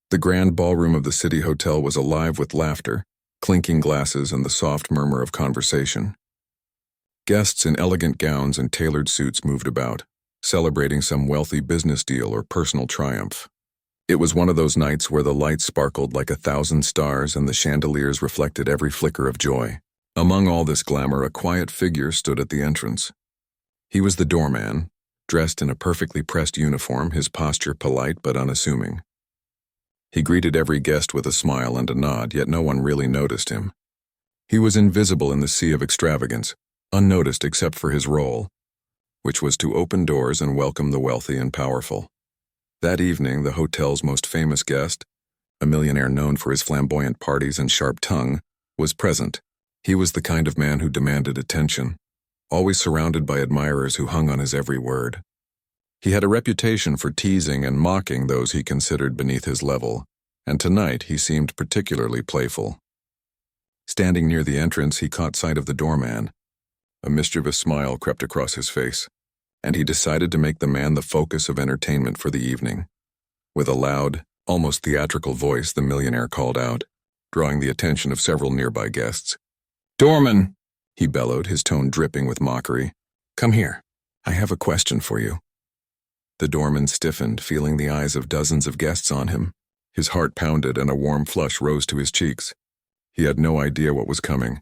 The grand ballroom of the city hotel was alive with laughter, clinking glasses, and the soft murmur of conversation. Guests in elegant gowns and tailored suits moved about, celebrating some wealthy business deal or personal triumph. It was one of those nights where the lights sparkled like 1,000 stars and the chandeliers reflected every flicker of joy. Among all this glamour, a quiet figure stood at the entrance. He was the doorman, dressed in a perfectly pressed uniform, his posture polite but unassuming. He greeted every guest with a smile and a nod, yet no one really noticed him. He was invisible in the sea of extravagance, unnoticed except for his role, which was to open doors and welcome the wealthy and powerful. That evening, the hotel's most famous guest, a millionaire known for his flamboyant parties and sharp tongue, was present. He was the kind of man who demanded attention, always surrounded by admirers who hung on his every word. He had a reputation for teasing and mocking those he considered beneath his level, and tonight he seemed particularly playful. Standing near the entrance, he caught sight of the doorman. A mischievous smile crept across his face, and he decided to make the man the focus of entertainment for the evening. With a loud, almost theatrical voice, the millionaire called out, drawing the attention of several nearby guests. "Doorman!" he bellowed, his tone dripping with mockery. "Come here. I have a question for you." The doorman stiffened, feeling the eyes of dozens of guests on him. His heart pounded and a warm flush rose to his cheeks. He had no idea what was coming.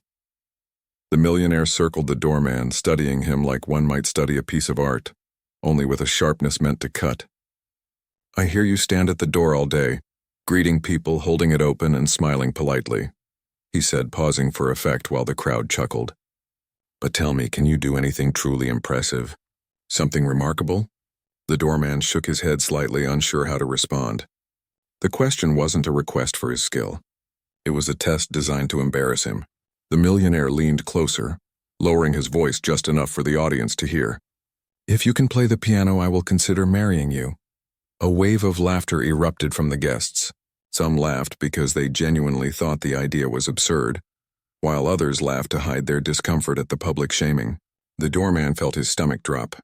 The millionaire circled the doorman, studying him like one might study a piece of art, only with a sharpness meant to cut. "I hear you stand at the door all day, greeting people, holding it open, and smiling politely," he said, pausing for effect while the crowd chuckled. "But tell me, can you do anything truly impressive? Something remarkable?" The doorman shook his head slightly, unsure how to respond. The question wasn't a request for his skill. It was a test designed to embarrass him. The millionaire leaned closer, lowering his voice just enough for the audience to hear. "If you can play the piano, I will consider marrying you." A wave of laughter erupted from the guests. Some laughed because they genuinely thought the idea was absurd, while others laughed to hide their discomfort at the public shaming. The doorman felt his stomach drop.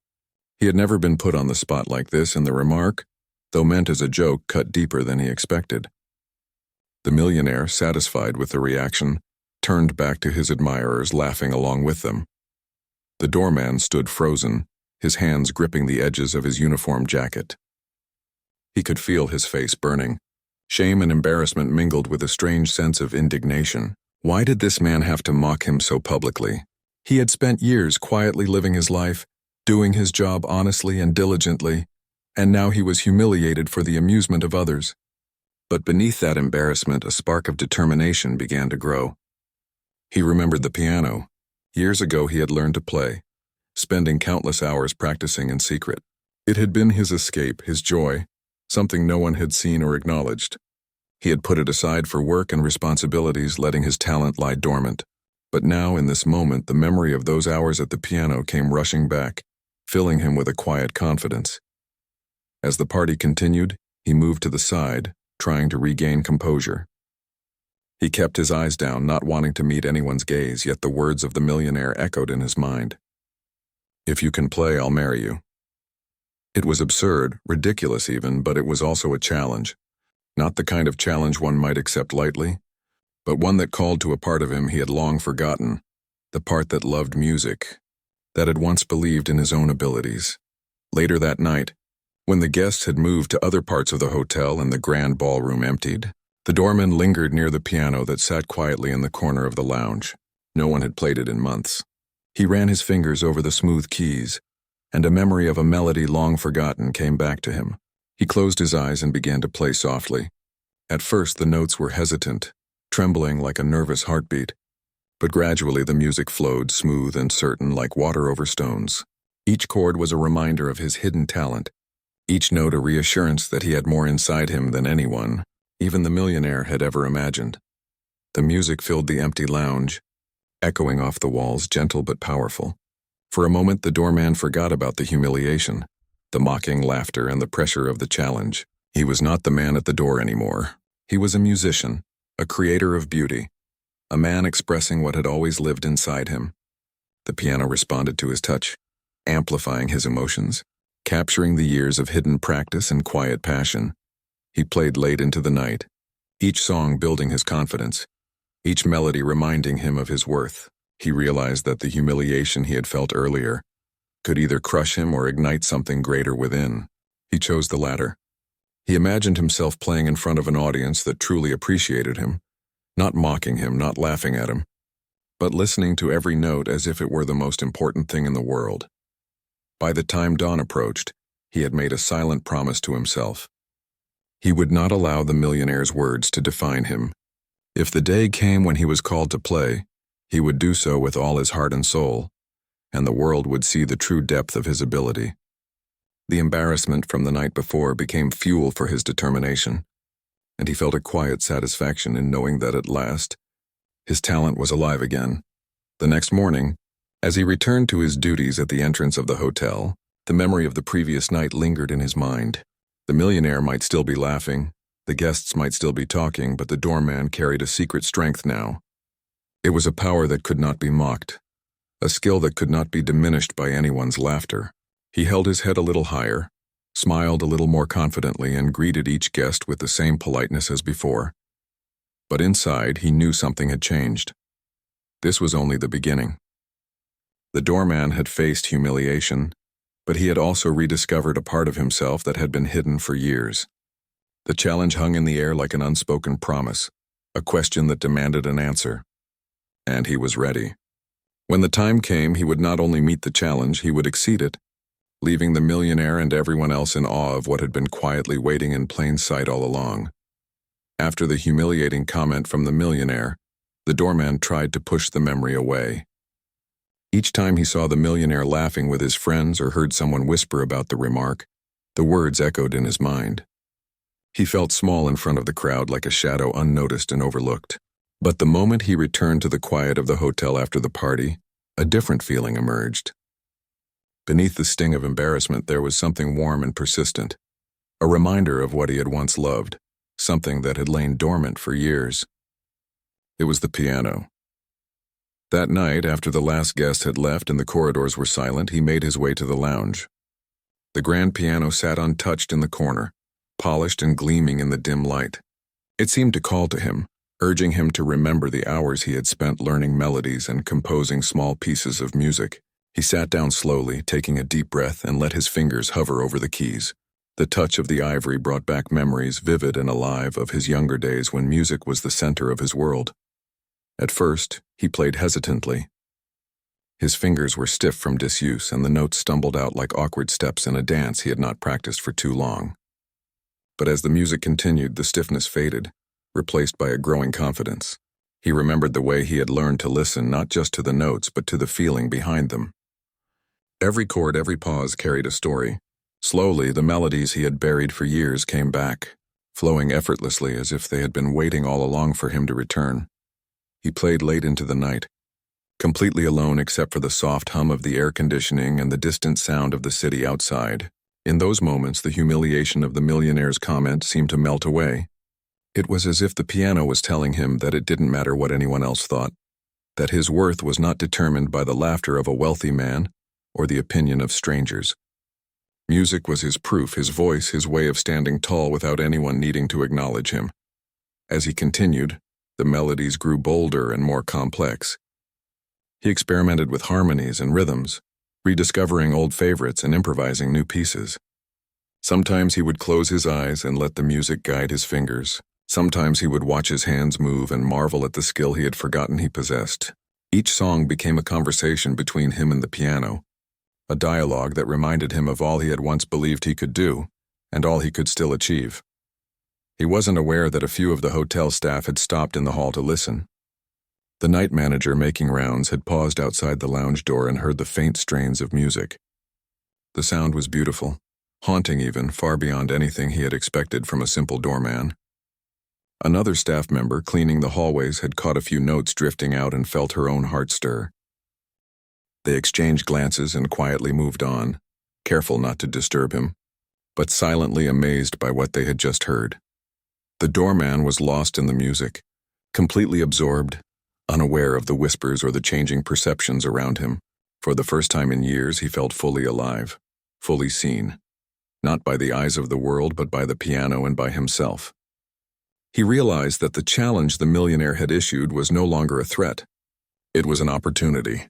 He had never been put on the spot like this, and the remark, though meant as a joke, cut deeper than he expected. The millionaire, satisfied with the reaction, turned back to his admirers, laughing along with them. The doorman stood frozen, his hands gripping the edges of his uniform jacket. He could feel his face burning. Shame and embarrassment mingled with a strange sense of indignation. Why did this man have to mock him so publicly? He had spent years quietly living his life, doing his job honestly and diligently, and now he was humiliated for the amusement of others. But beneath that embarrassment, a spark of determination began to grow. He remembered the piano. Years ago he had learned to play, spending countless hours practicing in secret. It had been his escape, his joy, something no one had seen or acknowledged. He had put it aside for work and responsibilities, letting his talent lie dormant. But now, in this moment, the memory of those hours at the piano came rushing back, filling him with a quiet confidence. As the party continued, he moved to the side, trying to regain composure. He kept his eyes down, not wanting to meet anyone's gaze, yet the words of the millionaire echoed in his mind. "If you can play, I'll marry you." It was absurd, ridiculous even, but it was also a challenge. Not the kind of challenge one might accept lightly, but one that called to a part of him he had long forgotten, the part that loved music, that had once believed in his own abilities. Later that night, when the guests had moved to other parts of the hotel and the grand ballroom emptied, the doorman lingered near the piano that sat quietly in the corner of the lounge. No one had played it in months. He ran his fingers over the smooth keys, and a memory of a melody long forgotten came back to him. He closed his eyes and began to play softly. At first, the notes were hesitant, trembling like a nervous heartbeat, but gradually the music flowed smooth and certain like water over stones. Each chord was a reminder of his hidden talent, each note a reassurance that he had more inside him than anyone, even the millionaire, had ever imagined. The music filled the empty lounge, echoing off the walls, gentle but powerful. For a moment, the doorman forgot about the humiliation, the mocking laughter, and the pressure of the challenge. He was not the man at the door anymore. He was a musician, a creator of beauty, a man expressing what had always lived inside him. The piano responded to his touch, amplifying his emotions, capturing the years of hidden practice and quiet passion. He played late into the night, each song building his confidence, each melody reminding him of his worth. He realized that the humiliation he had felt earlier could either crush him or ignite something greater within. He chose the latter. He imagined himself playing in front of an audience that truly appreciated him, not mocking him, not laughing at him, but listening to every note as if it were the most important thing in the world. By the time dawn approached, he had made a silent promise to himself. He would not allow the millionaire's words to define him. If the day came when he was called to play, he would do so with all his heart and soul, and the world would see the true depth of his ability. The embarrassment from the night before became fuel for his determination, and he felt a quiet satisfaction in knowing that at last, his talent was alive again. The next morning, as he returned to his duties at the entrance of the hotel, the memory of the previous night lingered in his mind. The millionaire might still be laughing, the guests might still be talking, but the doorman carried a secret strength now. It was a power that could not be mocked, a skill that could not be diminished by anyone's laughter. He held his head a little higher, smiled a little more confidently, and greeted each guest with the same politeness as before. But inside, he knew something had changed. This was only the beginning. The doorman had faced humiliation, but he had also rediscovered a part of himself that had been hidden for years. The challenge hung in the air like an unspoken promise, a question that demanded an answer. And he was ready. When the time came, he would not only meet the challenge, he would exceed it, leaving the millionaire and everyone else in awe of what had been quietly waiting in plain sight all along. After the humiliating comment from the millionaire, the doorman tried to push the memory away. Each time he saw the millionaire laughing with his friends or heard someone whisper about the remark, the words echoed in his mind. He felt small in front of the crowd, like a shadow unnoticed and overlooked. But the moment he returned to the quiet of the hotel after the party, a different feeling emerged. Beneath the sting of embarrassment, there was something warm and persistent, a reminder of what he had once loved, something that had lain dormant for years. It was the piano. That night, after the last guest had left and the corridors were silent, he made his way to the lounge. The grand piano sat untouched in the corner, polished and gleaming in the dim light. It seemed to call to him, urging him to remember the hours he had spent learning melodies and composing small pieces of music. He sat down slowly, taking a deep breath, and let his fingers hover over the keys. The touch of the ivory brought back memories vivid and alive of his younger days when music was the center of his world. At first, he played hesitantly. His fingers were stiff from disuse, and the notes stumbled out like awkward steps in a dance he had not practiced for too long. But as the music continued, the stiffness faded, replaced by a growing confidence. He remembered the way he had learned to listen not just to the notes but to the feeling behind them. Every chord, every pause carried a story. Slowly, the melodies he had buried for years came back, flowing effortlessly as if they had been waiting all along for him to return. He played late into the night, completely alone except for the soft hum of the air conditioning and the distant sound of the city outside. In those moments, the humiliation of the millionaire's comment seemed to melt away. It was as if the piano was telling him that it didn't matter what anyone else thought, that his worth was not determined by the laughter of a wealthy man or the opinion of strangers. Music was his proof, his voice, his way of standing tall without anyone needing to acknowledge him. As he continued, the melodies grew bolder and more complex. He experimented with harmonies and rhythms, rediscovering old favorites and improvising new pieces. Sometimes he would close his eyes and let the music guide his fingers. Sometimes he would watch his hands move and marvel at the skill he had forgotten he possessed. Each song became a conversation between him and the piano, a dialogue that reminded him of all he had once believed he could do, and all he could still achieve. He wasn't aware that a few of the hotel staff had stopped in the hall to listen. The night manager making rounds had paused outside the lounge door and heard the faint strains of music. The sound was beautiful, haunting even, far beyond anything he had expected from a simple doorman. Another staff member cleaning the hallways had caught a few notes drifting out and felt her own heart stir. They exchanged glances and quietly moved on, careful not to disturb him, but silently amazed by what they had just heard. The doorman was lost in the music, completely absorbed, unaware of the whispers or the changing perceptions around him. For the first time in years, he felt fully alive, fully seen. not by the eyes of the world but by the piano and by himself. He realized that the challenge the millionaire had issued was no longer a threat. It was an opportunity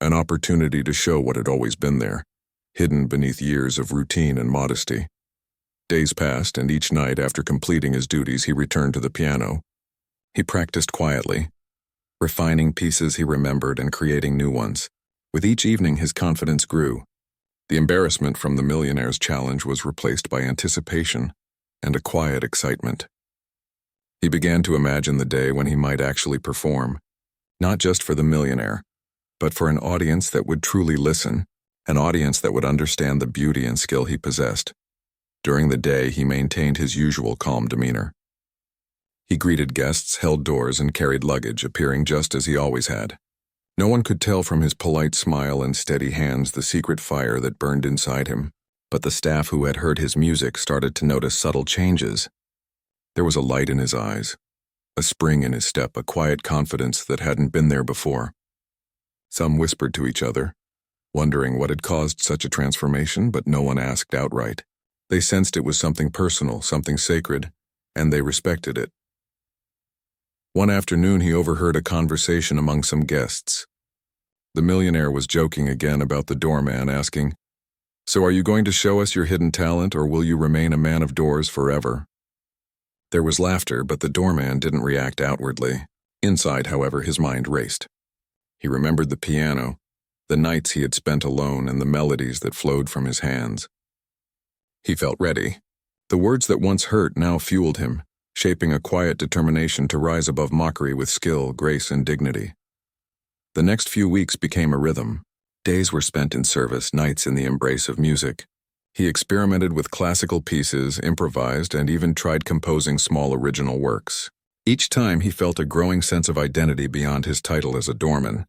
to show what had always been there, hidden beneath years of routine and modesty. Days passed, and each night after completing his duties he returned to the piano. He practiced quietly, refining pieces he remembered and creating new ones. With each evening his confidence grew. The embarrassment from the millionaire's challenge was replaced by anticipation and a quiet excitement. He began to imagine the day when he might actually perform, not just for the millionaire, but for an audience that would truly listen, an audience that would understand the beauty and skill he possessed. During the day, he maintained his usual calm demeanor. He greeted guests, held doors, and carried luggage, appearing just as he always had. No one could tell from his polite smile and steady hands the secret fire that burned inside him, but the staff who had heard his music started to notice subtle changes. There was a light in his eyes, a spring in his step, a quiet confidence that hadn't been there before. Some whispered to each other, wondering what had caused such a transformation, but no one asked outright. They sensed it was something personal, something sacred, and they respected it. One afternoon he overheard a conversation among some guests. The millionaire was joking again about the doorman, asking, "So are you going to show us your hidden talent, or will you remain a man of doors forever?" There was laughter, but the doorman didn't react outwardly. Inside, however, his mind raced. He remembered the piano, the nights he had spent alone, and the melodies that flowed from his hands. He felt ready. The words that once hurt now fueled him, shaping a quiet determination to rise above mockery with skill, grace, and dignity. The next few weeks became a rhythm. Days were spent in service, nights in the embrace of music. He experimented with classical pieces, improvised, and even tried composing small original works. Each time he felt a growing sense of identity beyond his title as a doorman.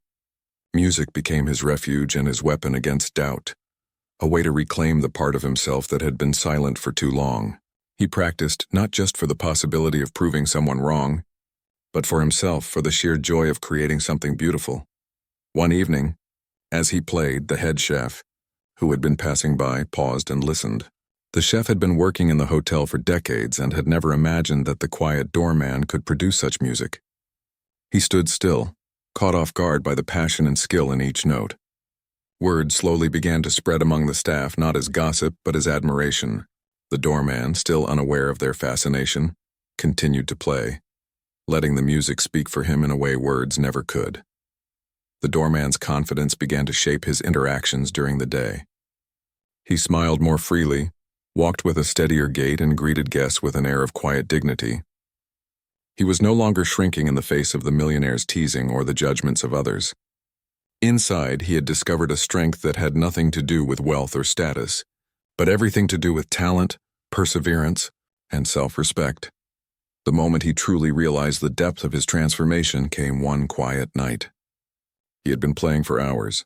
Music became his refuge and his weapon against doubt, a way to reclaim the part of himself that had been silent for too long. He practiced not just for the possibility of proving someone wrong, but for himself, for the sheer joy of creating something beautiful. One evening, as he played, the head chef, who had been passing by, paused and listened. The chef had been working in the hotel for decades and had never imagined that the quiet doorman could produce such music. He stood still, caught off guard by the passion and skill in each note. Word slowly began to spread among the staff, not as gossip, but as admiration. The doorman, still unaware of their fascination, continued to play, letting the music speak for him in a way words never could. The doorman's confidence began to shape his interactions during the day. He smiled more freely, walked with a steadier gait, and greeted guests with an air of quiet dignity. He was no longer shrinking in the face of the millionaire's teasing or the judgments of others. Inside, he had discovered a strength that had nothing to do with wealth or status, but everything to do with talent, perseverance, and self-respect. The moment he truly realized the depth of his transformation came one quiet night. He had been playing for hours,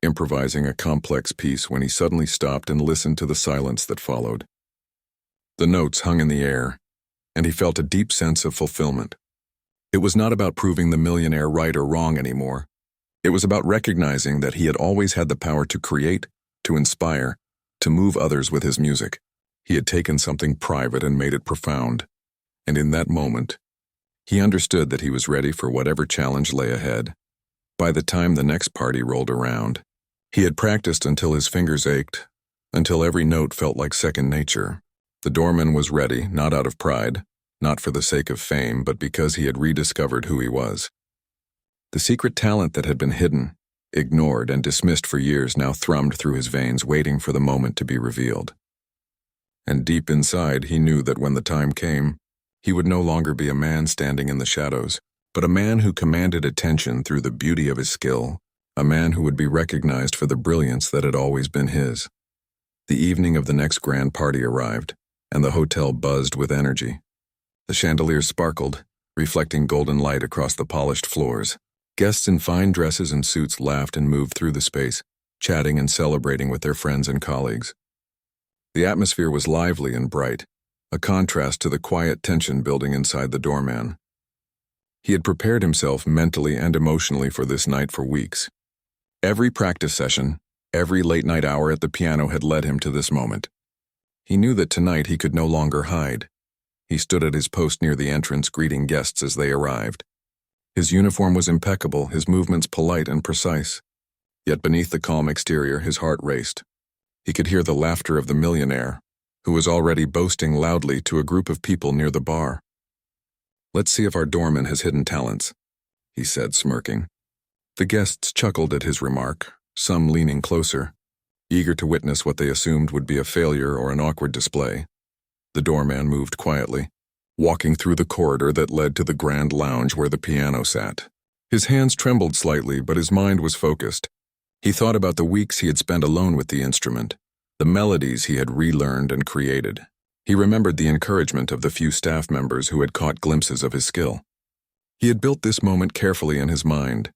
improvising a complex piece, when he suddenly stopped and listened to the silence that followed. The notes hung in the air, and he felt a deep sense of fulfillment. It was not about proving the millionaire right or wrong anymore. It was about recognizing that he had always had the power to create, to inspire, to move others with his music. He had taken something private and made it profound, and in that moment, he understood that he was ready for whatever challenge lay ahead. By the time the next party rolled around, he had practiced until his fingers ached, until every note felt like second nature. The doorman was ready, not out of pride, not for the sake of fame, but because he had rediscovered who he was. The secret talent that had been hidden, ignored, and dismissed for years now thrummed through his veins, waiting for the moment to be revealed. And deep inside, he knew that when the time came, he would no longer be a man standing in the shadows, but a man who commanded attention through the beauty of his skill, a man who would be recognized for the brilliance that had always been his. The evening of the next grand party arrived, and the hotel buzzed with energy. The chandeliers sparkled, reflecting golden light across the polished floors. Guests in fine dresses and suits laughed and moved through the space, chatting and celebrating with their friends and colleagues. The atmosphere was lively and bright, a contrast to the quiet tension building inside the doorman. He had prepared himself mentally and emotionally for this night for weeks. Every practice session, every late-night hour at the piano had led him to this moment. He knew that tonight he could no longer hide. He stood at his post near the entrance, greeting guests as they arrived. His uniform was impeccable, his movements polite and precise. Yet beneath the calm exterior, his heart raced. He could hear the laughter of the millionaire, who was already boasting loudly to a group of people near the bar. "Let's see if our doorman has hidden talents," he said, smirking. The guests chuckled at his remark, some leaning closer, eager to witness what they assumed would be a failure or an awkward display. The doorman moved quietly, walking through the corridor that led to the grand lounge where the piano sat. His hands trembled slightly, but his mind was focused. He thought about the weeks he had spent alone with the instrument, the melodies he had relearned and created. He remembered the encouragement of the few staff members who had caught glimpses of his skill. He had built this moment carefully in his mind,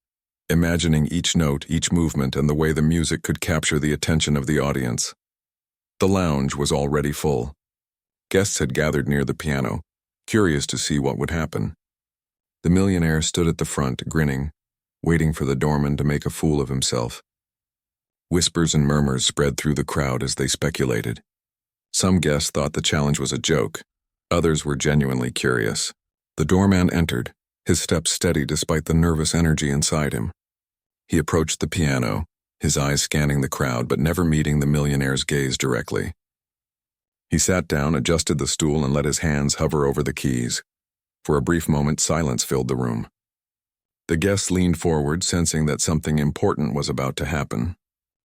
imagining each note, each movement, and the way the music could capture the attention of the audience. The lounge was already full. Guests had gathered near the piano, curious to see what would happen. The millionaire stood at the front, grinning, waiting for the doorman to make a fool of himself. Whispers and murmurs spread through the crowd as they speculated. Some guests thought the challenge was a joke. Others were genuinely curious. The doorman entered, his steps steady despite the nervous energy inside him. He approached the piano, his eyes scanning the crowd but never meeting the millionaire's gaze directly. He sat down, adjusted the stool, and let his hands hover over the keys. For a brief moment, silence filled the room. The guests leaned forward, sensing that something important was about to happen.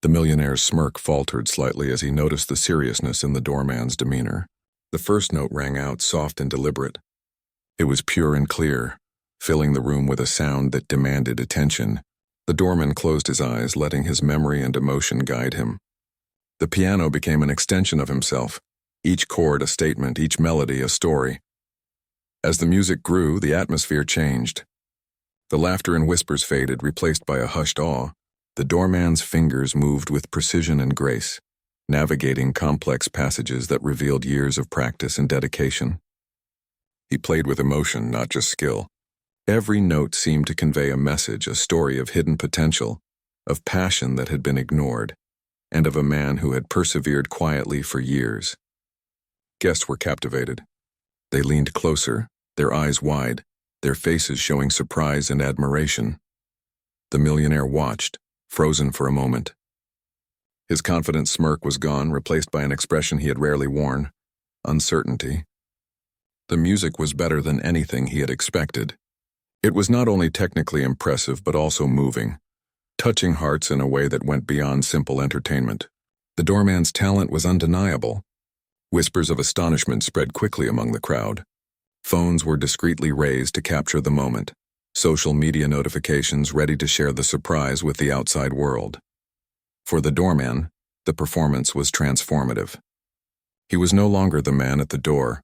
The millionaire's smirk faltered slightly as he noticed the seriousness in the doorman's demeanor. The first note rang out, soft and deliberate. It was pure and clear, filling the room with a sound that demanded attention. The doorman closed his eyes, letting his memory and emotion guide him. The piano became an extension of himself, each chord a statement, each melody a story. As the music grew, the atmosphere changed. The laughter and whispers faded, replaced by a hushed awe. The doorman's fingers moved with precision and grace, navigating complex passages that revealed years of practice and dedication. He played with emotion, not just skill. Every note seemed to convey a message, a story of hidden potential, of passion that had been ignored, and of a man who had persevered quietly for years. Guests were captivated. They leaned closer, their eyes wide, their faces showing surprise and admiration. The millionaire watched, frozen for a moment. His confident smirk was gone, replaced by an expression he had rarely worn: uncertainty. The music was better than anything he had expected. It was not only technically impressive but also moving, touching hearts in a way that went beyond simple entertainment. The doorman's talent was undeniable. Whispers of astonishment spread quickly among the crowd. Phones were discreetly raised to capture the moment, social media notifications ready to share the surprise with the outside world. For the doorman, the performance was transformative. He was no longer the man at the door,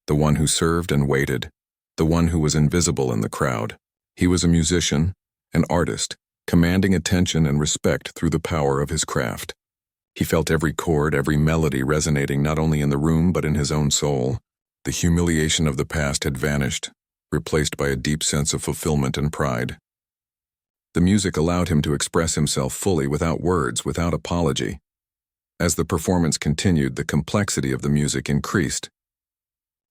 the one who served and waited, the one who was invisible in the crowd. He was a musician, an artist, commanding attention and respect through the power of his craft. He felt every chord, every melody resonating not only in the room but in his own soul. The humiliation of the past had vanished, replaced by a deep sense of fulfillment and pride. The music allowed him to express himself fully, without words, without apology. As the performance continued, the complexity of the music increased.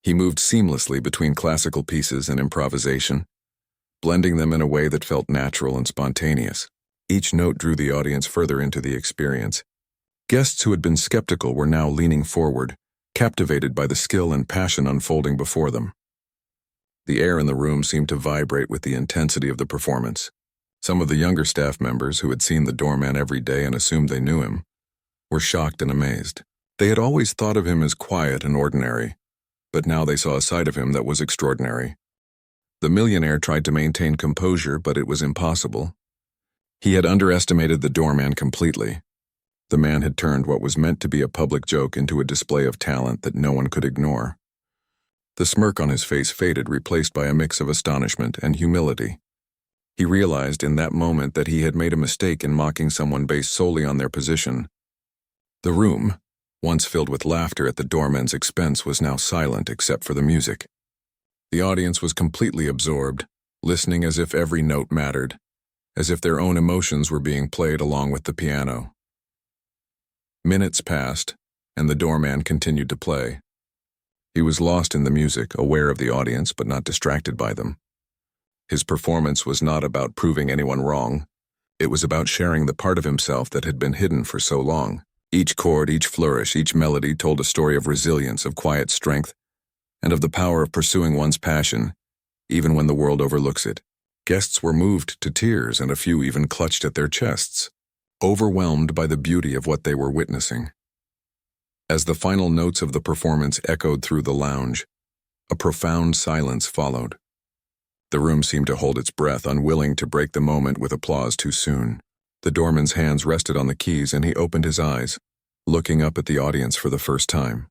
He moved seamlessly between classical pieces and improvisation, blending them in a way that felt natural and spontaneous. Each note drew the audience further into the experience. Guests who had been skeptical were now leaning forward, captivated by the skill and passion unfolding before them. The air in the room seemed to vibrate with the intensity of the performance. Some of the younger staff members, who had seen the doorman every day and assumed they knew him, were shocked and amazed. They had always thought of him as quiet and ordinary, but now they saw a side of him that was extraordinary. The millionaire tried to maintain composure, but it was impossible. He had underestimated the doorman completely. The man had turned what was meant to be a public joke into a display of talent that no one could ignore. The smirk on his face faded, replaced by a mix of astonishment and humility. He realized in that moment that he had made a mistake in mocking someone based solely on their position. The room, once filled with laughter at the doorman's expense, was now silent except for the music. The audience was completely absorbed, listening as if every note mattered, as if their own emotions were being played along with the piano. Minutes passed, and the doorman continued to play. He was lost in the music, aware of the audience but not distracted by them. His performance was not about proving anyone wrong. It was about sharing the part of himself that had been hidden for so long. Each chord, each flourish, each melody told a story of resilience, of quiet strength, and of the power of pursuing one's passion, even when the world overlooks it. Guests were moved to tears, and a few even clutched at their chests, overwhelmed by the beauty of what they were witnessing. As the final notes of the performance echoed through the lounge, a profound silence followed. The room seemed to hold its breath, unwilling to break the moment with applause too soon. The doorman's hands rested on the keys, and he opened his eyes, looking up at the audience for the first time.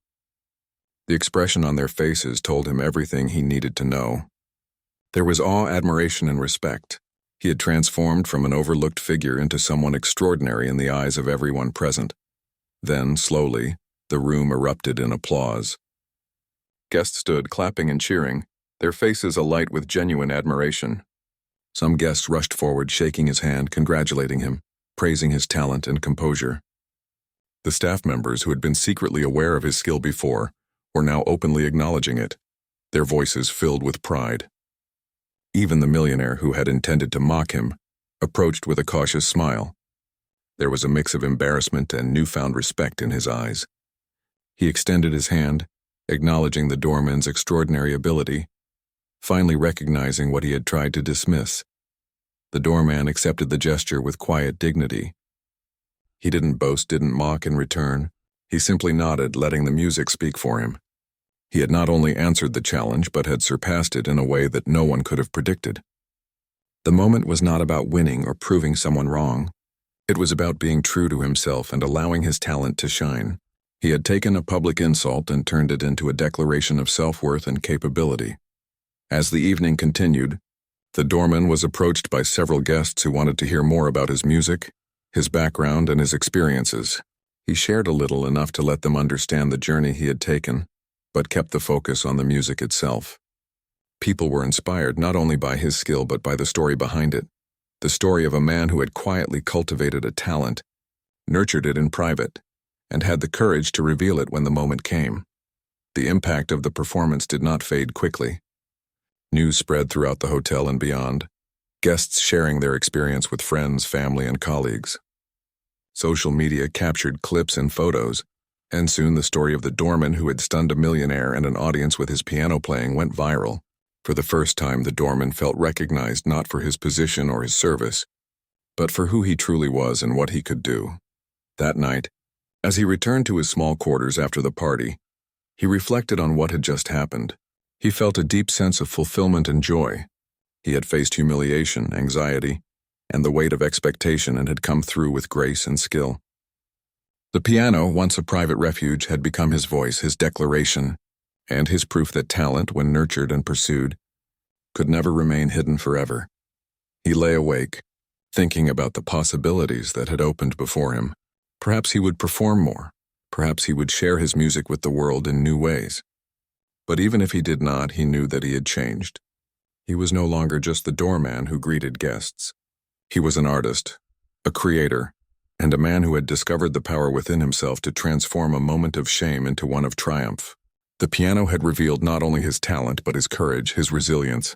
The expression on their faces told him everything he needed to know. There was awe, admiration, and respect. He had transformed from an overlooked figure into someone extraordinary in the eyes of everyone present. Then, slowly, the room erupted in applause. Guests stood, clapping and cheering, their faces alight with genuine admiration. Some guests rushed forward, shaking his hand, congratulating him, praising his talent and composure. The staff members, who had been secretly aware of his skill before, were now openly acknowledging it, their voices filled with pride. Even the millionaire, who had intended to mock him, approached with a cautious smile. There was a mix of embarrassment and newfound respect in his eyes. He extended his hand, acknowledging the doorman's extraordinary ability, finally recognizing what he had tried to dismiss. The doorman accepted the gesture with quiet dignity. He didn't boast, didn't mock in return. He simply nodded, letting the music speak for him. He had not only answered the challenge, but had surpassed it in a way that no one could have predicted. The moment was not about winning or proving someone wrong. It was about being true to himself and allowing his talent to shine. He had taken a public insult and turned it into a declaration of self-worth and capability. As the evening continued, the doorman was approached by several guests who wanted to hear more about his music, his background, and his experiences. He shared a little, enough to let them understand the journey he had taken, but kept the focus on the music itself. People were inspired not only by his skill but by the story behind it, the story of a man who had quietly cultivated a talent, nurtured it in private, and had the courage to reveal it when the moment came. The impact of the performance did not fade quickly. News spread throughout the hotel and beyond, guests sharing their experience with friends, family, and colleagues. Social media captured clips and photos, and soon the story of the doorman who had stunned a millionaire and an audience with his piano playing went viral. For the first time, the doorman felt recognized not for his position or his service, but for who he truly was and what he could do. That night, as he returned to his small quarters after the party, he reflected on what had just happened. He felt a deep sense of fulfillment and joy. He had faced humiliation, anxiety, and the weight of expectation and had come through with grace and skill. The piano, once a private refuge, had become his voice, his declaration, and his proof that talent, when nurtured and pursued, could never remain hidden forever. He lay awake, thinking about the possibilities that had opened before him. Perhaps he would perform more. Perhaps he would share his music with the world in new ways. But even if he did not, he knew that he had changed. He was no longer just the doorman who greeted guests. He was an artist, a creator, and a man who had discovered the power within himself to transform a moment of shame into one of triumph. The piano had revealed not only his talent, but his courage, his resilience,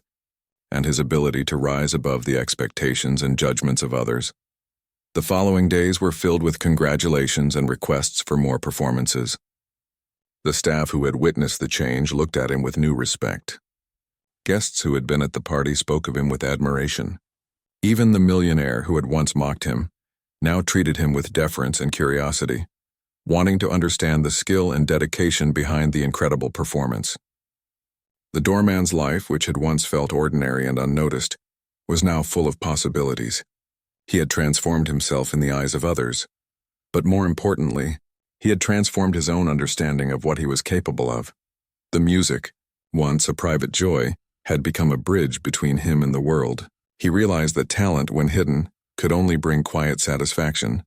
and his ability to rise above the expectations and judgments of others. The following days were filled with congratulations and requests for more performances. The staff who had witnessed the change looked at him with new respect. Guests who had been at the party spoke of him with admiration. Even the millionaire who had once mocked him now treated him with deference and curiosity, wanting to understand the skill and dedication behind the incredible performance. The doorman's life, which had once felt ordinary and unnoticed, was now full of possibilities. He had transformed himself in the eyes of others, but more importantly, he had transformed his own understanding of what he was capable of. The music, once a private joy, had become a bridge between him and the world. He realized that talent, when hidden, could only bring quiet satisfaction,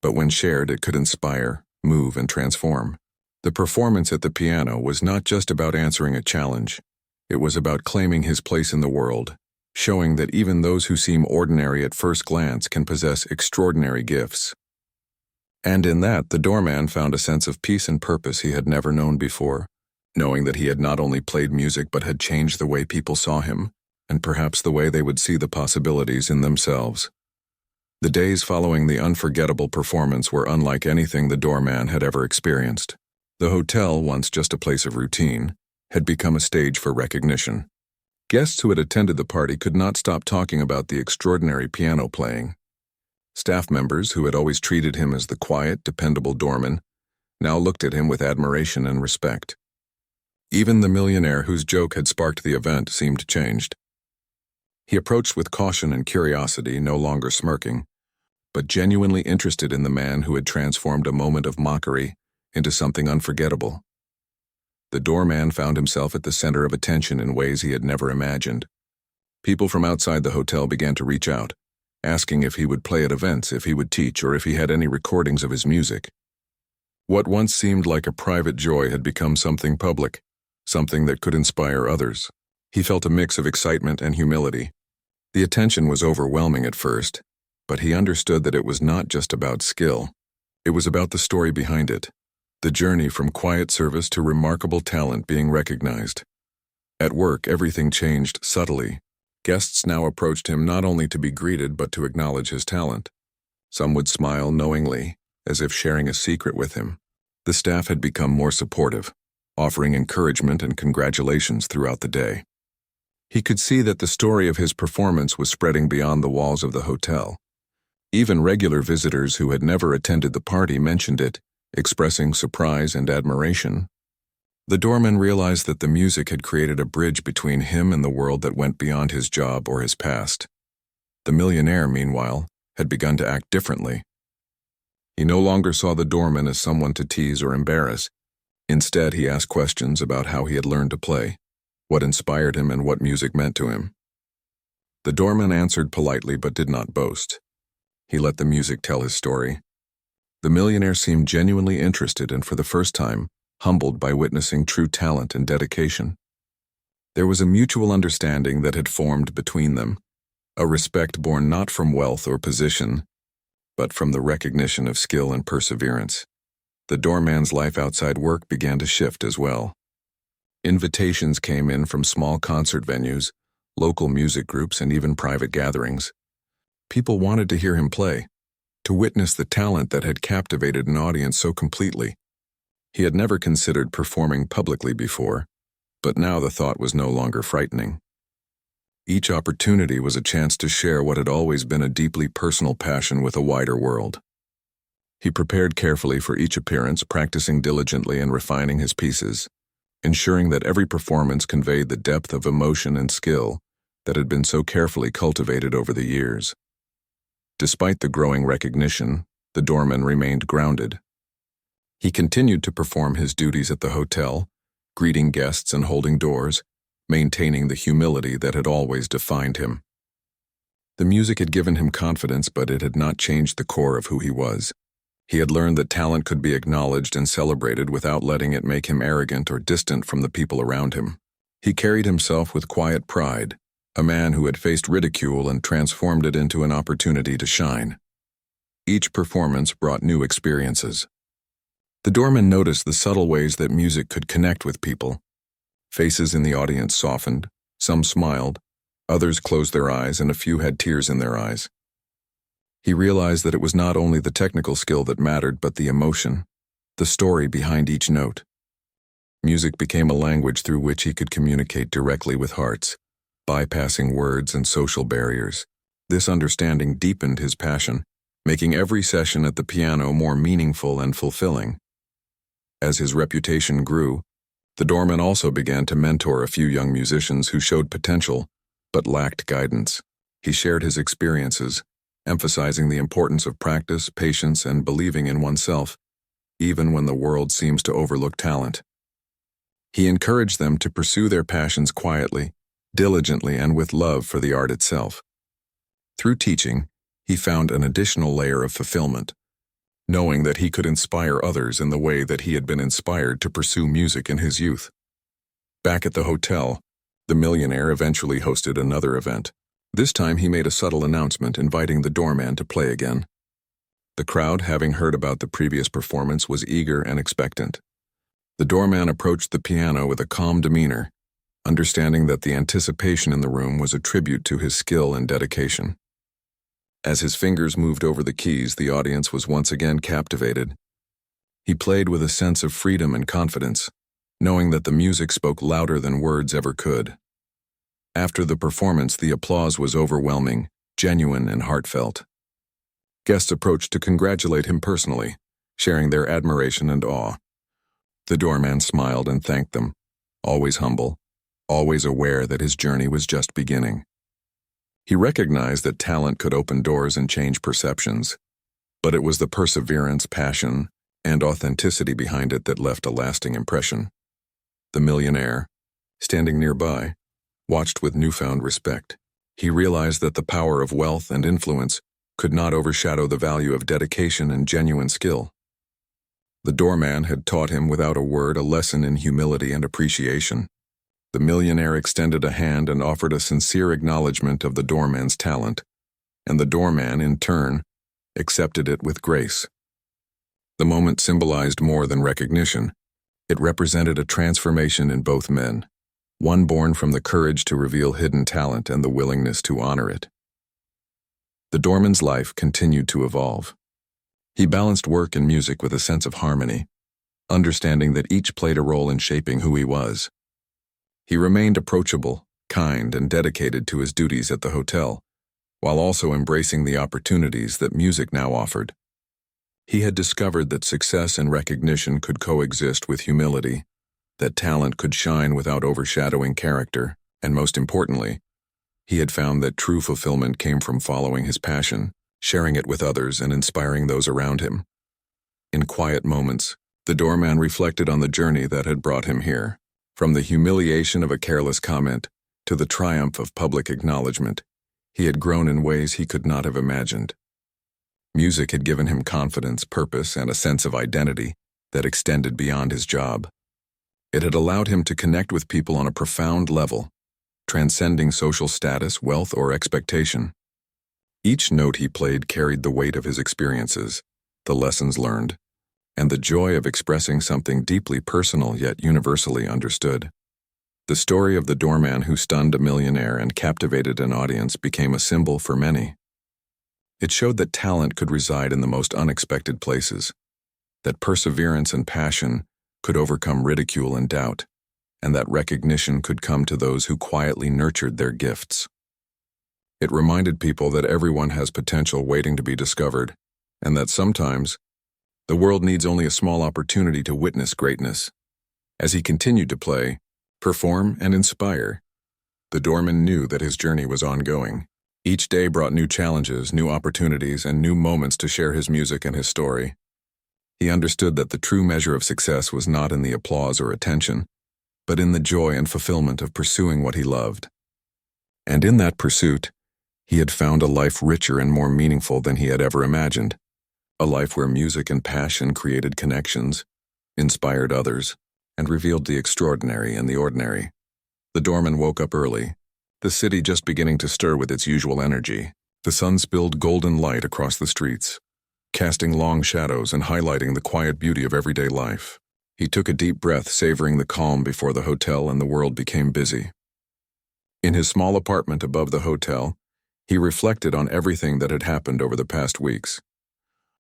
but when shared, it could inspire, move, and transform. The performance at the piano was not just about answering a challenge. It was about claiming his place in the world, showing that even those who seem ordinary at first glance can possess extraordinary gifts. And in that, the doorman found a sense of peace and purpose he had never known before, knowing that he had not only played music but had changed the way people saw him, and perhaps the way they would see the possibilities in themselves. The days following the unforgettable performance were unlike anything the doorman had ever experienced. The hotel, once just a place of routine, had become a stage for recognition. Guests who had attended the party could not stop talking about the extraordinary piano playing. Staff members, who had always treated him as the quiet, dependable doorman, now looked at him with admiration and respect. Even the millionaire whose joke had sparked the event seemed changed. He approached with caution and curiosity, no longer smirking, but genuinely interested in the man who had transformed a moment of mockery into something unforgettable. The doorman found himself at the center of attention in ways he had never imagined. People from outside the hotel began to reach out, asking if he would play at events, if he would teach, or if he had any recordings of his music. What once seemed like a private joy had become something public, something that could inspire others. He felt a mix of excitement and humility. The attention was overwhelming at first, but he understood that it was not just about skill. It was about the story behind it, the journey from quiet service to remarkable talent being recognized. At work, everything changed subtly. Guests now approached him not only to be greeted but to acknowledge his talent. Some would smile knowingly, as if sharing a secret with him. The staff had become more supportive, offering encouragement and congratulations throughout the day. He could see that the story of his performance was spreading beyond the walls of the hotel. Even regular visitors who had never attended the party mentioned it, expressing surprise and admiration. The doorman realized that the music had created a bridge between him and the world that went beyond his job or his past. The millionaire, meanwhile, had begun to act differently. He no longer saw the doorman as someone to tease or embarrass. Instead, he asked questions about how he had learned to play, what inspired him, and what music meant to him. The doorman answered politely but did not boast. He let the music tell his story. The millionaire seemed genuinely interested and, for the first time, humbled by witnessing true talent and dedication. There was a mutual understanding that had formed between them, a respect born not from wealth or position, but from the recognition of skill and perseverance. The doorman's life outside work began to shift as well. Invitations came in from small concert venues, local music groups, and even private gatherings. People wanted to hear him play, to witness the talent that had captivated an audience so completely. He had never considered performing publicly before, but now the thought was no longer frightening. Each opportunity was a chance to share what had always been a deeply personal passion with a wider world. He prepared carefully for each appearance, practicing diligently and refining his pieces, ensuring that every performance conveyed the depth of emotion and skill that had been so carefully cultivated over the years. Despite the growing recognition, the doorman remained grounded. He continued to perform his duties at the hotel, greeting guests and holding doors, maintaining the humility that had always defined him. The music had given him confidence, but it had not changed the core of who he was. He had learned that talent could be acknowledged and celebrated without letting it make him arrogant or distant from the people around him. He carried himself with quiet pride, a man who had faced ridicule and transformed it into an opportunity to shine. Each performance brought new experiences. The doorman noticed the subtle ways that music could connect with people. Faces in the audience softened, some smiled, others closed their eyes, and a few had tears in their eyes. He realized that it was not only the technical skill that mattered, but the emotion, the story behind each note. Music became a language through which he could communicate directly with hearts, bypassing words and social barriers. This understanding deepened his passion, making every session at the piano more meaningful and fulfilling. As his reputation grew, the doorman also began to mentor a few young musicians who showed potential but lacked guidance. He shared his experiences, emphasizing the importance of practice, patience, and believing in oneself, even when the world seems to overlook talent. He encouraged them to pursue their passions quietly, diligently, and with love for the art itself. Through teaching, he found an additional layer of fulfillment, knowing that he could inspire others in the way that he had been inspired to pursue music in his youth. Back at the hotel, the millionaire eventually hosted another event. This time he made a subtle announcement inviting the doorman to play again. The crowd, having heard about the previous performance, was eager and expectant. The doorman approached the piano with a calm demeanor, understanding that the anticipation in the room was a tribute to his skill and dedication. As his fingers moved over the keys, the audience was once again captivated. He played with a sense of freedom and confidence, knowing that the music spoke louder than words ever could. After the performance, the applause was overwhelming, genuine, and heartfelt. Guests approached to congratulate him personally, sharing their admiration and awe. The doorman smiled and thanked them, always humble, always aware that his journey was just beginning. He recognized that talent could open doors and change perceptions, but it was the perseverance, passion, and authenticity behind it that left a lasting impression. The millionaire, standing nearby, watched with newfound respect. He realized that the power of wealth and influence could not overshadow the value of dedication and genuine skill. The doorman had taught him without a word a lesson in humility and appreciation. The millionaire extended a hand and offered a sincere acknowledgement of the doorman's talent, and the doorman, in turn, accepted it with grace. The moment symbolized more than recognition. It represented a transformation in both men, one born from the courage to reveal hidden talent and the willingness to honor it. The doorman's life continued to evolve. He balanced work and music with a sense of harmony, understanding that each played a role in shaping who he was. He remained approachable, kind, and dedicated to his duties at the hotel, while also embracing the opportunities that music now offered. He had discovered that success and recognition could coexist with humility, that talent could shine without overshadowing character, and most importantly, he had found that true fulfillment came from following his passion, sharing it with others, and inspiring those around him. In quiet moments, the doorman reflected on the journey that had brought him here. From the humiliation of a careless comment to the triumph of public acknowledgement, he had grown in ways he could not have imagined. Music had given him confidence, purpose, and a sense of identity that extended beyond his job. It had allowed him to connect with people on a profound level, transcending social status, wealth, or expectation. Each note he played carried the weight of his experiences, the lessons learned, and the joy of expressing something deeply personal yet universally understood. The story of the doorman who stunned a millionaire and captivated an audience became a symbol for many. It showed that talent could reside in the most unexpected places, that perseverance and passion could overcome ridicule and doubt, and that recognition could come to those who quietly nurtured their gifts. It reminded people that everyone has potential waiting to be discovered, and that sometimes the world needs only a small opportunity to witness greatness. As he continued to play, perform, and inspire, the doorman knew that his journey was ongoing. Each day brought new challenges, new opportunities, and new moments to share his music and his story. He understood that the true measure of success was not in the applause or attention, but in the joy and fulfillment of pursuing what he loved. And in that pursuit, he had found a life richer and more meaningful than he had ever imagined. A life where music and passion created connections, inspired others, and revealed the extraordinary in the ordinary. The doorman woke up early, the city just beginning to stir with its usual energy. The sun spilled golden light across the streets, casting long shadows and highlighting the quiet beauty of everyday life. He took a deep breath, savoring the calm before the hotel and the world became busy. In his small apartment above the hotel, he reflected on everything that had happened over the past weeks.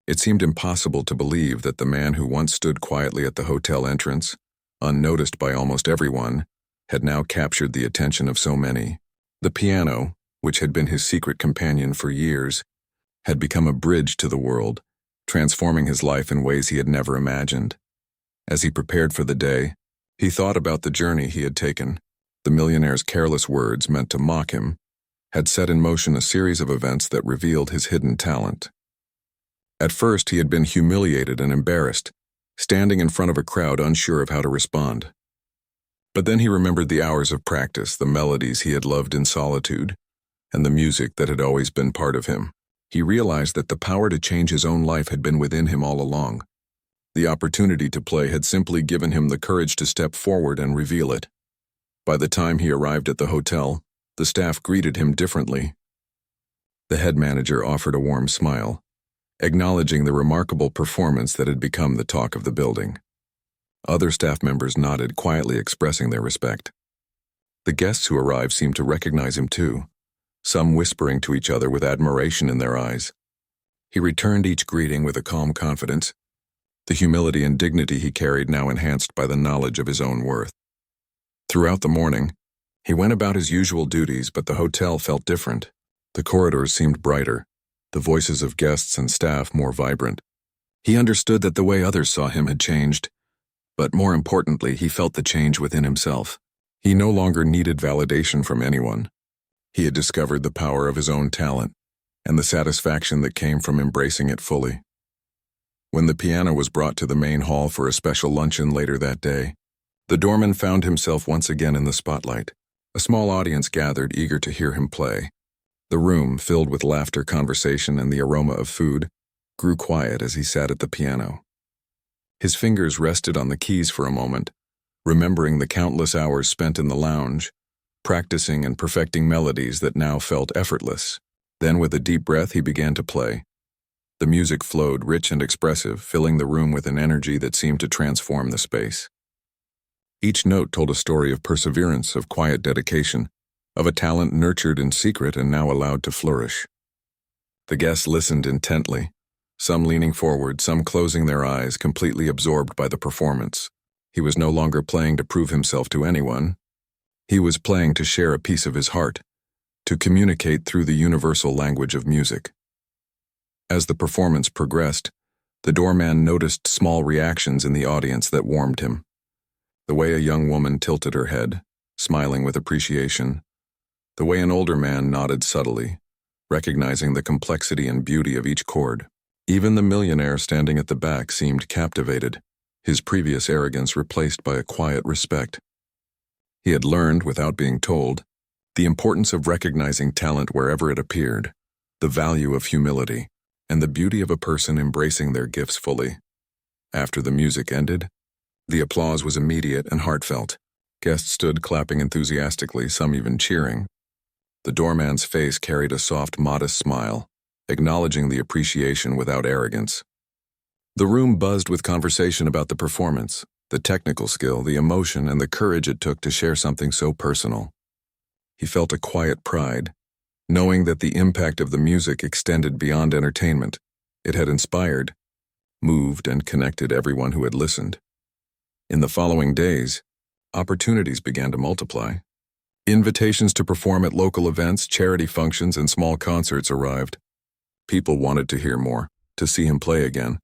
It seemed impossible to believe that the man who once stood quietly at the hotel entrance, unnoticed by almost everyone, had now captured the attention of so many. The piano, which had been his secret companion for years, had become a bridge to the world, transforming his life in ways he had never imagined. As he prepared for the day, he thought about the journey he had taken. The millionaire's careless words, meant to mock him, had set in motion a series of events that revealed his hidden talent. At first, he had been humiliated and embarrassed, standing in front of a crowd unsure of how to respond. But then he remembered the hours of practice, the melodies he had loved in solitude, and the music that had always been part of him. He realized that the power to change his own life had been within him all along. The opportunity to play had simply given him the courage to step forward and reveal it. By the time he arrived at the hotel, the staff greeted him differently. The head manager offered a warm smile, acknowledging the remarkable performance that had become the talk of the building. Other staff members nodded, quietly expressing their respect. The guests who arrived seemed to recognize him too, some whispering to each other with admiration in their eyes. He returned each greeting with a calm confidence, the humility and dignity he carried now enhanced by the knowledge of his own worth. Throughout the morning, he went about his usual duties, but the hotel felt different. The corridors seemed brighter, the voices of guests and staff more vibrant. He understood that the way others saw him had changed, but more importantly, he felt the change within himself. He no longer needed validation from anyone. He had discovered the power of his own talent and the satisfaction that came from embracing it fully. When the piano was brought to the main hall for a special luncheon later that day, the doorman found himself once again in the spotlight. A small audience gathered, eager to hear him play. The room, filled with laughter, conversation, and the aroma of food, grew quiet as he sat at the piano. His fingers rested on the keys for a moment, remembering the countless hours spent in the lounge, practicing and perfecting melodies that now felt effortless. Then, with a deep breath, he began to play. The music flowed, rich and expressive, filling the room with an energy that seemed to transform the space. Each note told a story of perseverance, of quiet dedication, of a talent nurtured in secret and now allowed to flourish. The guests listened intently, some leaning forward, some closing their eyes, completely absorbed by the performance. He was no longer playing to prove himself to anyone. He was playing to share a piece of his heart, to communicate through the universal language of music. As the performance progressed, the doorman noticed small reactions in the audience that warmed him. The way a young woman tilted her head, smiling with appreciation. The way an older man nodded subtly, recognizing the complexity and beauty of each chord. Even the millionaire standing at the back seemed captivated, his previous arrogance replaced by a quiet respect. He had learned, without being told, the importance of recognizing talent wherever it appeared, the value of humility, and the beauty of a person embracing their gifts fully. After the music ended, the applause was immediate and heartfelt. Guests stood clapping enthusiastically, some even cheering. The doorman's face carried a soft, modest smile, acknowledging the appreciation without arrogance. The room buzzed with conversation about the performance, the technical skill, the emotion, and the courage it took to share something so personal. He felt a quiet pride, knowing that the impact of the music extended beyond entertainment. It had inspired, moved, and connected everyone who had listened. In the following days, opportunities began to multiply. Invitations to perform at local events, charity functions, and small concerts arrived. People wanted to hear more, to see him play again,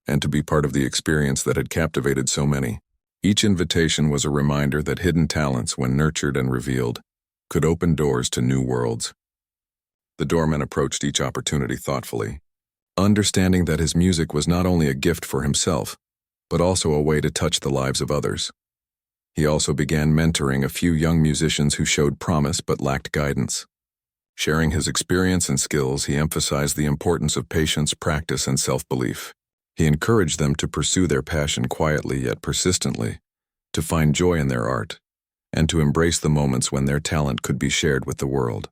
and to be part of the experience that had captivated so many. Each invitation was a reminder that hidden talents, when nurtured and revealed, could open doors to new worlds. The doorman approached each opportunity thoughtfully, understanding that his music was not only a gift for himself, but also a way to touch the lives of others. He also began mentoring a few young musicians who showed promise but lacked guidance. Sharing his experience and skills, he emphasized the importance of patience, practice, and self-belief. He encouraged them to pursue their passion quietly yet persistently, to find joy in their art, and to embrace the moments when their talent could be shared with the world.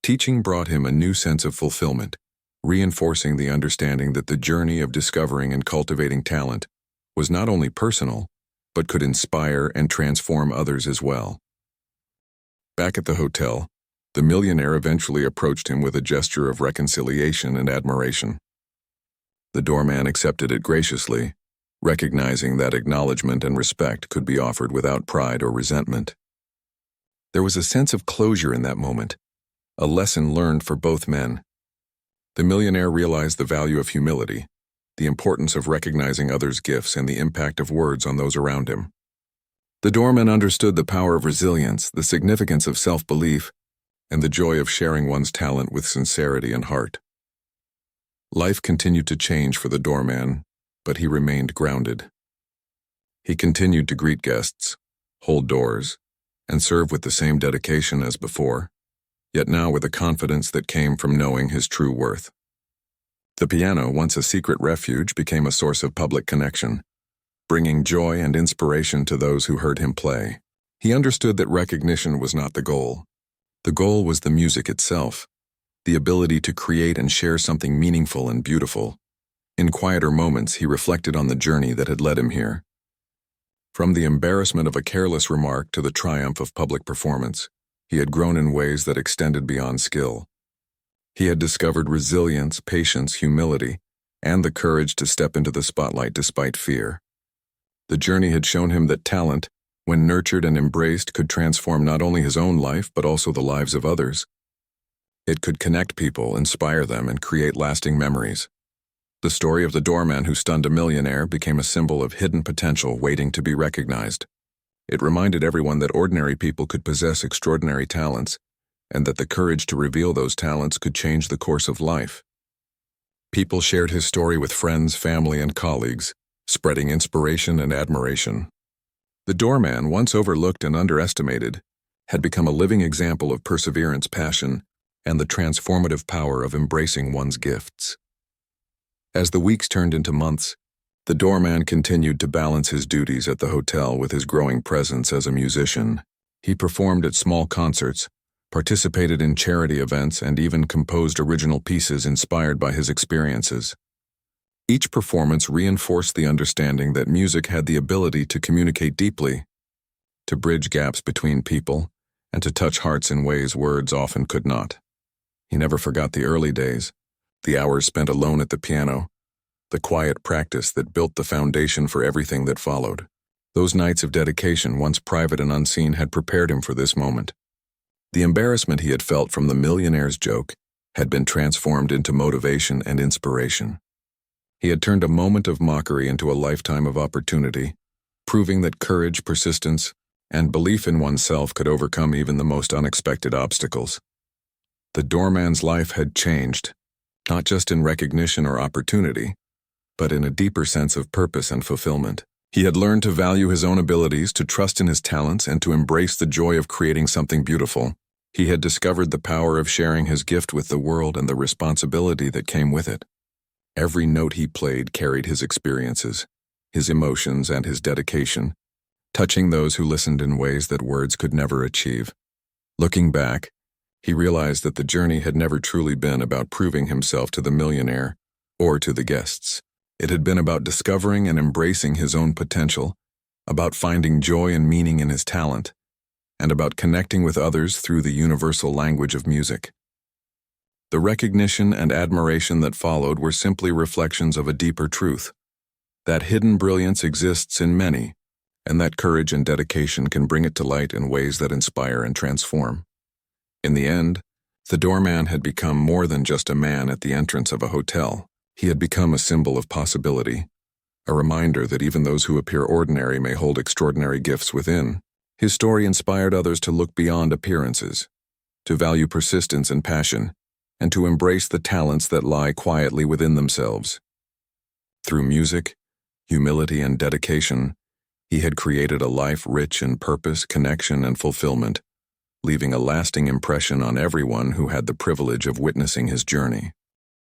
Teaching brought him a new sense of fulfillment, reinforcing the understanding that the journey of discovering and cultivating talent was not only personal, but could inspire and transform others as well. Back at the hotel, the millionaire eventually approached him with a gesture of reconciliation and admiration. The doorman accepted it graciously, recognizing that acknowledgement and respect could be offered without pride or resentment. There was a sense of closure in that moment, a lesson learned for both men. The millionaire realized the value of humility, the importance of recognizing others' gifts, and the impact of words on those around him. The doorman understood the power of resilience, the significance of self-belief, and the joy of sharing one's talent with sincerity and heart. Life continued to change for the doorman, but he remained grounded. He continued to greet guests, hold doors, and serve with the same dedication as before, yet now with a confidence that came from knowing his true worth. The piano, once a secret refuge, became a source of public connection, bringing joy and inspiration to those who heard him play. He understood that recognition was not the goal. The goal was the music itself, the ability to create and share something meaningful and beautiful. In quieter moments, he reflected on the journey that had led him here. From the embarrassment of a careless remark to the triumph of public performance, he had grown in ways that extended beyond skill. He had discovered resilience, patience, humility, and the courage to step into the spotlight despite fear. The journey had shown him that talent, when nurtured and embraced, could transform not only his own life but also the lives of others. It could connect people, inspire them, and create lasting memories. The story of the doorman who stunned a millionaire became a symbol of hidden potential waiting to be recognized. It reminded everyone that ordinary people could possess extraordinary talents, and that the courage to reveal those talents could change the course of life. People shared his story with friends, family, and colleagues, spreading inspiration and admiration. The doorman, once overlooked and underestimated, had become a living example of perseverance, passion, and the transformative power of embracing one's gifts. As the weeks turned into months, the doorman continued to balance his duties at the hotel with his growing presence as a musician. He performed at small concerts, participated in charity events, and even composed original pieces inspired by his experiences. Each performance reinforced the understanding that music had the ability to communicate deeply, to bridge gaps between people, and to touch hearts in ways words often could not. He never forgot the early days, the hours spent alone at the piano, the quiet practice that built the foundation for everything that followed. Those nights of dedication, once private and unseen, had prepared him for this moment. The embarrassment he had felt from the millionaire's joke had been transformed into motivation and inspiration. He had turned a moment of mockery into a lifetime of opportunity, proving that courage, persistence, and belief in oneself could overcome even the most unexpected obstacles. The doorman's life had changed, not just in recognition or opportunity, but in a deeper sense of purpose and fulfillment. He had learned to value his own abilities, to trust in his talents, and to embrace the joy of creating something beautiful. He had discovered the power of sharing his gift with the world and the responsibility that came with it. Every note he played carried his experiences, his emotions, and his dedication, touching those who listened in ways that words could never achieve. Looking back, he realized that the journey had never truly been about proving himself to the millionaire or to the guests. It had been about discovering and embracing his own potential, about finding joy and meaning in his talent, and about connecting with others through the universal language of music. The recognition and admiration that followed were simply reflections of a deeper truth, that hidden brilliance exists in many, and that courage and dedication can bring it to light in ways that inspire and transform. In the end, the doorman had become more than just a man at the entrance of a hotel. He had become a symbol of possibility, a reminder that even those who appear ordinary may hold extraordinary gifts within. His story inspired others to look beyond appearances, to value persistence and passion, and to embrace the talents that lie quietly within themselves. Through music, humility, and dedication, he had created a life rich in purpose, connection, and fulfillment, leaving a lasting impression on everyone who had the privilege of witnessing his journey.